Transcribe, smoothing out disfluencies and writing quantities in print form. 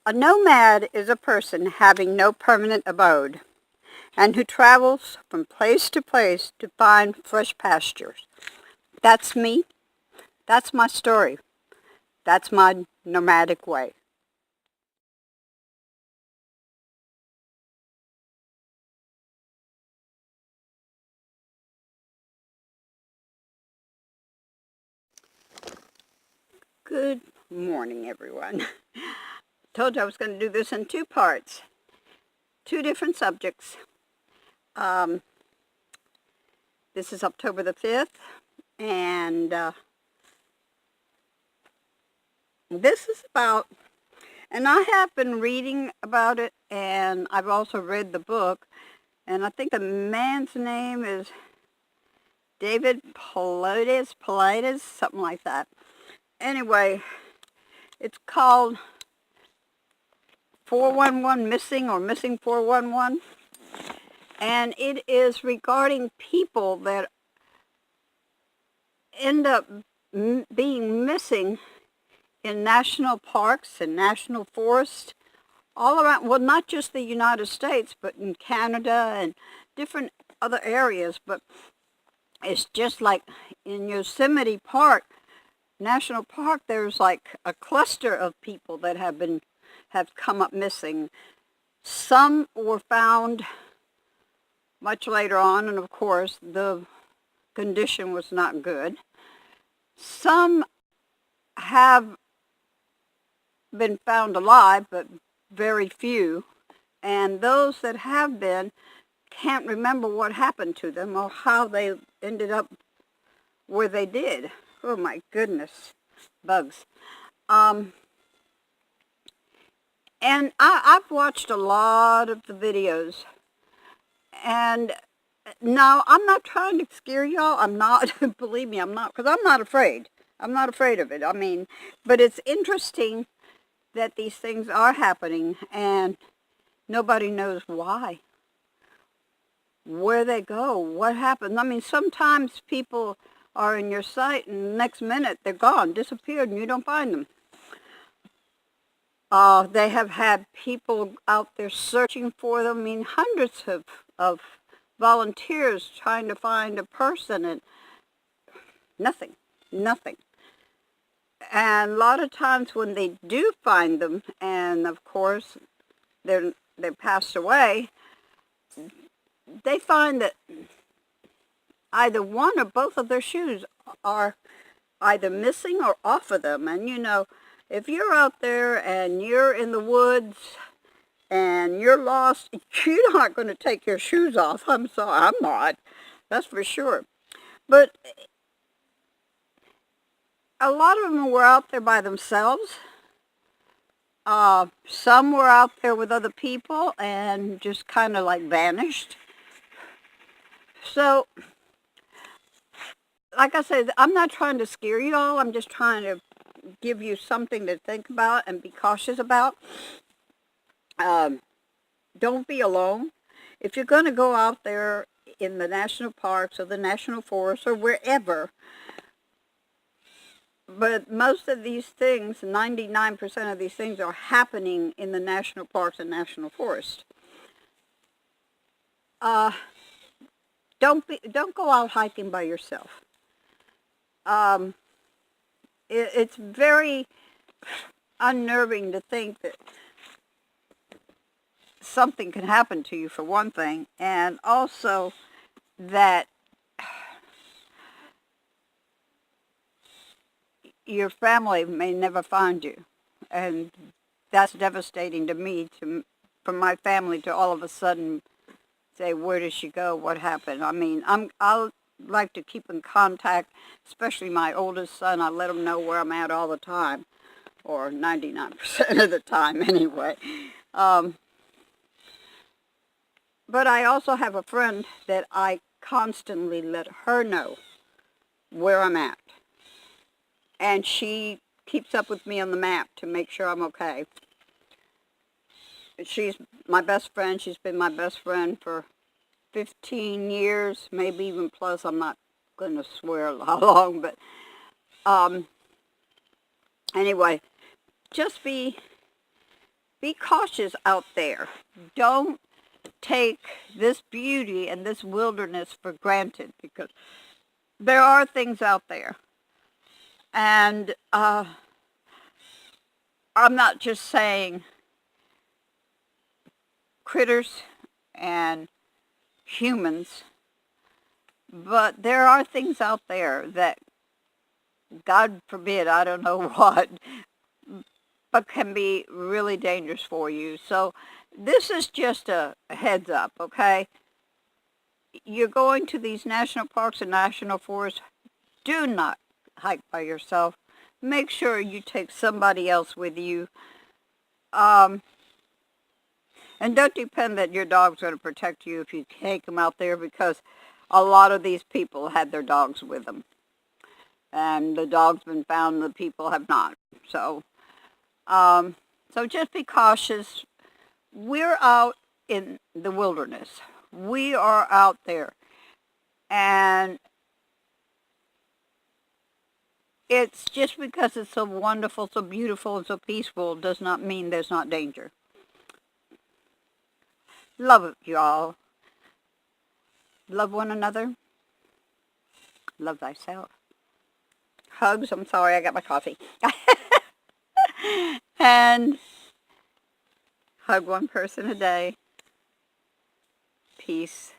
A nomad is a person having no permanent abode and who travels from place to place to find fresh pastures. That's me. That's my story. That's my nomadic way. Good morning, everyone. Told you I was going to do this in two parts, two different subjects. This is October the 5th, and this is about, and I have been reading about it, and I've also read the book, and I think the man's name is David Paulides, something like that. Anyway, it's called 411 Missing or Missing 411. And it is regarding people that end up being missing in national parks and national forests all around, well, not just the United States, but in Canada and different other areas. But it's just like in Yosemite Park, National Park, there's like a cluster of people that have come up missing. Some were found much later on, and of course the condition was not good. Some have been found alive, but very few, and those that have been can't remember what happened to them or how they ended up where they did. Oh my goodness, bugs. And I've watched a lot of the videos, and now I'm not trying to scare y'all. I'm not, believe me, I'm not, because I'm not afraid. I'm not afraid of it. I mean, but it's interesting that these things are happening, and nobody knows why, where they go, what happens. I mean, sometimes people are in your sight, and the next minute they're gone, disappeared, and you don't find them. They have had people out there searching for them. I mean, hundreds of volunteers trying to find a person, and nothing. And a lot of times when they do find them, and of course they passed away, they find that either one or both of their shoes are either missing or off of them. And you know, if you're out there and you're in the woods and you're lost, you're not going to take your shoes off. I'm sorry, I'm not. That's for sure. But a lot of them were out there by themselves. Some were out there with other people and just kind of like vanished. So, like I said, I'm not trying to scare you all. I'm just trying to give you something to think about and be cautious about. Don't be alone. If you're going to go out there in the national parks or the national forests or wherever, but most of these things, 99% of these things are happening in the national parks and national forests. Don't go out hiking by yourself. It's very unnerving to think that something can happen to you, for one thing, and also that your family may never find you, and that's devastating to me, for my family to all of a sudden say, where did she go, what happened? I mean, I'll like to keep in contact, especially my oldest son. I let him know where I'm at all the time, or 99% of the time anyway. But I also have a friend that I constantly let her know where I'm at. And she keeps up with me on the map to make sure I'm okay. She's my best friend. She's been my best friend for 15 years, maybe even plus. I'm not going to swear how long, but anyway, just be be cautious out there. Don't take this beauty and this wilderness for granted, because there are things out there. And I'm not just saying critters and humans, but there are things out there that, God forbid, I don't know what, but can be really dangerous for you. So this is just a heads up, okay? You're going to these national parks and national forests. Do not hike by yourself. Make sure you take somebody else with you. And don't depend that your dog's going to protect you if you take them out there, because a lot of these people had their dogs with them. And the dog's been found, the people have not. So just be cautious. We're out in the wilderness. We are out there. And it's just because it's so wonderful, so beautiful, and so peaceful does not mean there's not danger. Love it, y'all. Love one another. Love thyself. Hugs. I'm sorry, I got my coffee. And hug one person a day. Peace.